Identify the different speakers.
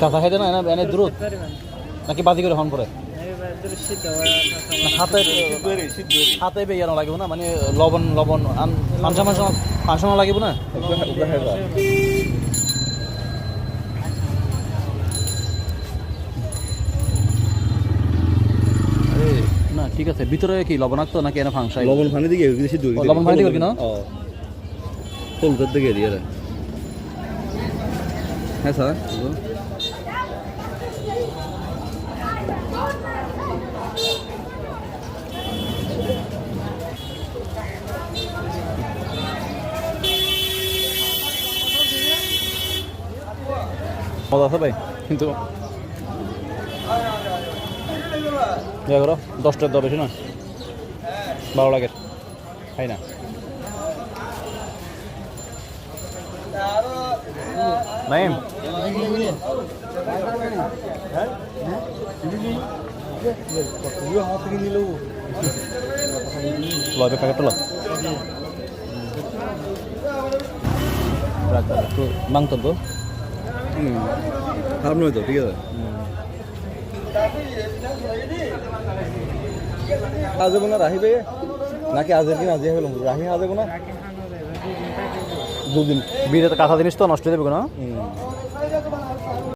Speaker 1: কাঁচা খাইতে না এনে দূরত নাকি বাজি করে হন পরে হাতে হাতে বেয়ানো লাগিব না মানে লবণ লবণ পাঁচশো লাগিব না না ঠিক আছে ভিতরে কি লবণাক্ত নাকি এনে ফাংশাই
Speaker 2: লবণ পানি দিকে সিদ্ধ
Speaker 1: লবণ পানি দিকে না
Speaker 2: ফুলকর দিকে দিয়ে হ্যাঁ স্যার
Speaker 1: মজা আছে ভাই কিন্তু ইয়া করো 10 টাকা বেশি না 12 লাগে খাই না নাইম লবে প্যাকেট লো একটু মাংতো
Speaker 2: খারাপ নয় তো ঠিক আছে আজ যাবো না রাহি ভাই নাকি আজের দিন আজই হলো রাহি আজ যাবো না
Speaker 1: দুদিন বিয়েতে কাঁচা জিনিস তো নষ্ট হয়ে যাবে না